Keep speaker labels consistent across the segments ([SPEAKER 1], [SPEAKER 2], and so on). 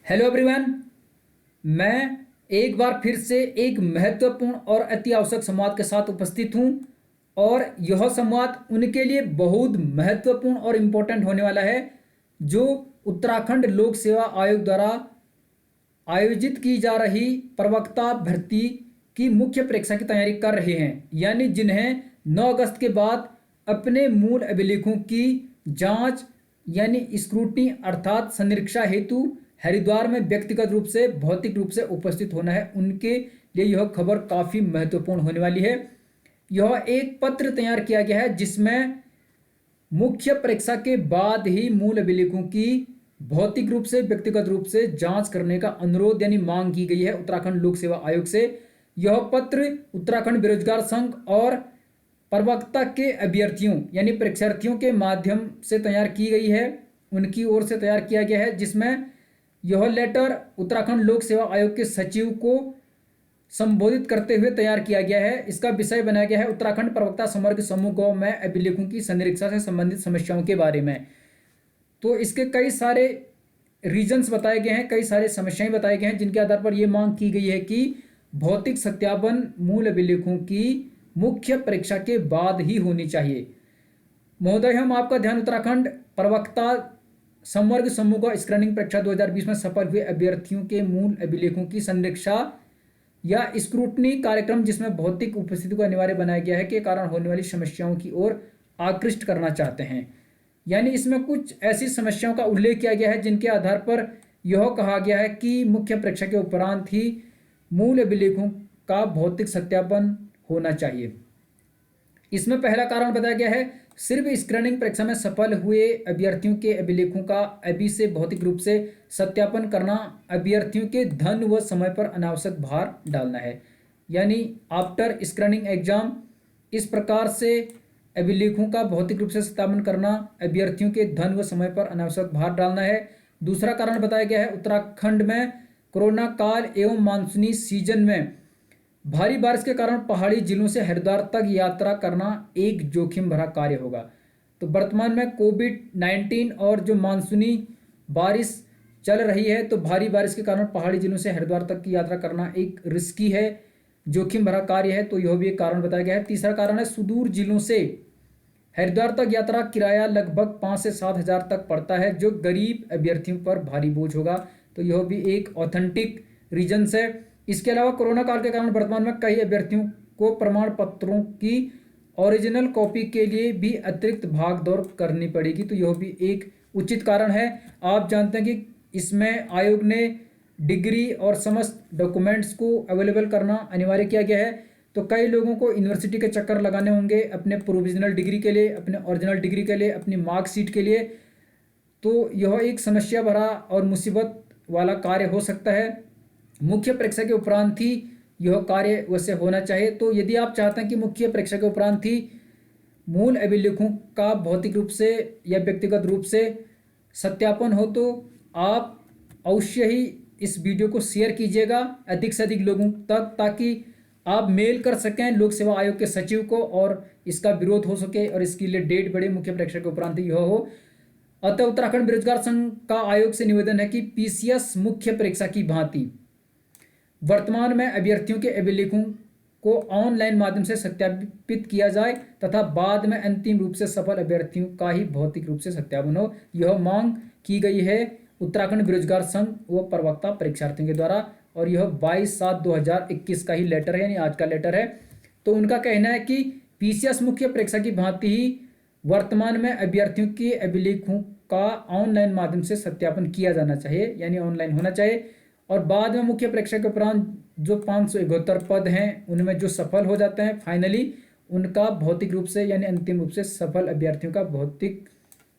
[SPEAKER 1] Hello everyone. मैं एक बार फिर से एक महत्वपूर्ण और अति आवश्यक संवाद के साथ उपस्थित हूं और यह संवाद उनके लिए बहुत महत्वपूर्ण और इम्पोर्टेंट होने वाला है जो उत्तराखंड लोक सेवा आयोग द्वारा आयोजित की जा रही प्रवक्ता भर्ती की मुख्य परीक्षा की तैयारी कर रहे हैं, यानी जिन्हें 9 अगस्त के बाद अपने मूल अभिलेखों की जांच यानी स्क्रूटनी अर्थात संरीक्षा हेतु हरिद्वार में व्यक्तिगत रूप से भौतिक रूप से उपस्थित होना है। उनके लिए यह खबर काफ़ी महत्वपूर्ण होने वाली है। यह एक पत्र तैयार किया गया है जिसमें मुख्य परीक्षा के बाद ही मूल अभिलेखों की भौतिक रूप से व्यक्तिगत रूप से जांच करने का अनुरोध यानी मांग की गई है उत्तराखंड लोक सेवा आयोग से। यह पत्र उत्तराखंड बेरोजगार संघ और प्रवक्ता के अभ्यर्थियों यानी परीक्षार्थियों के माध्यम से तैयार की गई है, उनकी ओर से तैयार किया गया है, जिसमें यह लेटर उत्तराखंड लोक सेवा आयोग के सचिव को संबोधित करते हुए तैयार किया गया है। इसका विषय बनाया गया है उत्तराखंड प्रवक्ता समग्र समूह गौ में अभिलेखों की संरीक्षा से संबंधित समस्याओं के बारे में। तो इसके कई सारे रीजंस बताए गए हैं, कई सारे समस्याएं बताए गए हैं जिनके आधार पर यह मांग की गई है कि भौतिक सत्यापन मूल अभिलेखों की मुख्य परीक्षा के बाद ही होनी चाहिए। महोदय, हम आपका ध्यान उत्तराखंड प्रवक्ता संवर्ग समूह का स्क्रीनिंग परीक्षा 2020 में सफल हुए अभ्यर्थियों के मूल अभिलेखों की संरक्षा या स्क्रूटनी कार्यक्रम जिसमें भौतिक उपस्थिति को अनिवार्य बनाया गया है के कारण होने वाली समस्याओं की ओर आकृष्ट करना चाहते हैं। यानी इसमें कुछ ऐसी समस्याओं का उल्लेख किया गया है जिनके आधार पर यह कहा गया है कि मुख्य परीक्षा के उपरांत ही मूल अभिलेखों का भौतिक सत्यापन होना चाहिए। इसमें पहला कारण बताया गया है सिर्फ स्क्रीनिंग परीक्षा में सफल हुए अभ्यर्थियों के अभिलेखों का अभी से भौतिक रूप से सत्यापन करना अभ्यर्थियों के धन व समय पर अनावश्यक भार डालना है। यानी आफ्टर स्क्रीनिंग एग्जाम इस प्रकार से अभिलेखों का भौतिक रूप से सत्यापन करना अभ्यर्थियों के धन व समय पर अनावश्यक भार डालना है। दूसरा कारण बताया गया है उत्तराखंड में कोरोना काल एवं मानसूनी सीजन में भारी बारिश के कारण पहाड़ी जिलों से हरिद्वार तक यात्रा करना एक जोखिम भरा कार्य होगा। तो वर्तमान में कोविड-19 और जो मानसूनी बारिश चल रही है तो भारी बारिश के कारण पहाड़ी जिलों से हरिद्वार तक की यात्रा करना एक रिस्की है, जोखिम भरा कार्य है, तो यह भी एक कारण बताया गया है। तीसरा कारण है सुदूर जिलों से हरिद्वार तक यात्रा किराया लगभग 5 से 7 हज़ार तक पड़ता है जो गरीब अभ्यर्थियों पर भारी बोझ होगा, तो यह भी एक ऑथेंटिक रीजन्स है। इसके अलावा कोरोना काल के कारण वर्तमान में कई अभ्यर्थियों को प्रमाण पत्रों की ओरिजिनल कॉपी के लिए भी अतिरिक्त भाग दौड़ करनी पड़ेगी, तो यह भी एक उचित कारण है। आप जानते हैं कि इसमें आयोग ने डिग्री और समस्त डॉक्यूमेंट्स को अवेलेबल करना अनिवार्य किया गया है, तो कई लोगों को यूनिवर्सिटी के चक्कर लगाने होंगे अपने प्रोविजनल डिग्री के लिए, अपने ओरिजिनल डिग्री के लिए, अपनी मार्कशीट के लिए, तो यह एक समस्या भरा और मुसीबत वाला कार्य हो सकता है। मुख्य परीक्षा के उपरांत ही यह कार्य वैसे होना चाहिए। तो यदि आप चाहते हैं कि मुख्य परीक्षा के उपरांत ही मूल अभिलेखों का भौतिक रूप से या व्यक्तिगत रूप से सत्यापन हो तो आप अवश्य ही इस वीडियो को शेयर कीजिएगा अधिक से अधिक लोगों तक, ताकि आप मेल कर सकें लोक सेवा आयोग के सचिव को और इसका विरोध हो सके और इसके लिए डेट बढ़े, मुख्य परीक्षा के उपरांत ही यह हो। अतः उत्तराखंड बेरोजगार संघ का आयोग से निवेदन है कि पीसीएस मुख्य परीक्षा की भांति वर्तमान में अभ्यर्थियों के अभिलेखों को ऑनलाइन माध्यम से सत्यापित किया जाए तथा बाद में अंतिम रूप से सफल अभ्यर्थियों का ही भौतिक रूप से सत्यापन हो। यह मांग की गई है उत्तराखंड बेरोजगार संघ व प्रवक्ता परीक्षार्थियों के द्वारा और यह 22/7/2021 का ही लेटर है, यानी आज का लेटर है। तो उनका कहना है कि पीसीएस मुख्य परीक्षा की भांति ही वर्तमान में अभ्यर्थियों के अभिलेखों का ऑनलाइन माध्यम से सत्यापन किया जाना चाहिए, यानी ऑनलाइन होना चाहिए। और बाद में मुख्य परीक्षा के उपरांत जो 571 पद हैं उनमें जो सफल हो जाते हैं फाइनली उनका भौतिक रूप से यानी अंतिम रूप से सफल अभ्यर्थियों का भौतिक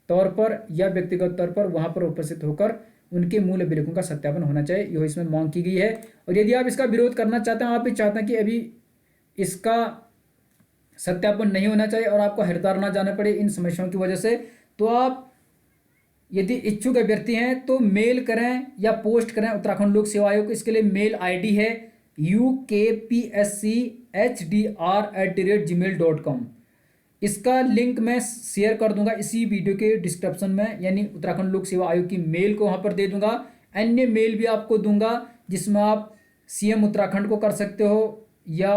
[SPEAKER 1] तौर पर या व्यक्तिगत तौर पर वहां पर उपस्थित होकर उनके मूल अभिलेखों का सत्यापन होना चाहिए, यह इसमें मांग की गई है। और यदि आप इसका विरोध करना चाहते हैं, आप भी चाहते हैं कि अभी इसका सत्यापन नहीं होना चाहिए और आपको हरिद्वार ना जाना पड़े इन समस्याओं की वजह से, तो आप यदि इच्छुक अभ्यर्थी हैं तो मेल करें या पोस्ट करें उत्तराखंड लोक सेवा आयोग। इसके लिए मेल आईडी है ukpschdr@gmail.com। इसका लिंक मैं शेयर कर दूंगा इसी वीडियो के डिस्क्रिप्शन में, यानी उत्तराखंड लोक सेवा आयोग की मेल को वहां पर दे दूंगा। अन्य मेल भी आपको दूंगा जिसमें आप सीएम उत्तराखंड को कर सकते हो या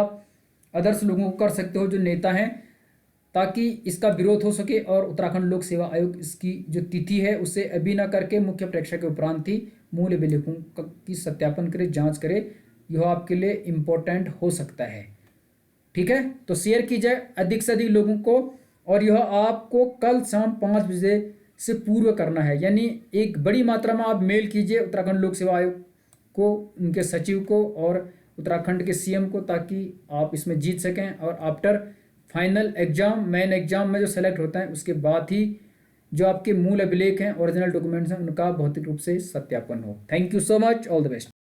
[SPEAKER 1] अदर्स लोगों को कर सकते हो जो नेता हैं, ताकि इसका विरोध हो सके और उत्तराखंड लोक सेवा आयोग इसकी जो तिथि है उसे अभी ना करके मुख्य परीक्षा के उपरांत ही मूल अभिलेखों की सत्यापन करे, जांच करे। यह आपके लिए इम्पोर्टेंट हो सकता है। ठीक है, तो शेयर कीजिए अधिक से अधिक लोगों को, और यह आपको कल शाम 5 बजे से पूर्व करना है, यानी एक बड़ी मात्रा में आप मेल कीजिए उत्तराखंड लोक सेवा आयोग को, उनके सचिव को और उत्तराखंड के सीएम को, ताकि आप इसमें जीत सकें और after final exam, main exam में जो सेलेक्ट होता है उसके बाद ही जो आपके मूल अभिलेख हैं, ओरिजिनल डॉक्यूमेंट्स हैं, उनका भौतिक रूप से सत्यापन हो। Thank you so much, all the best.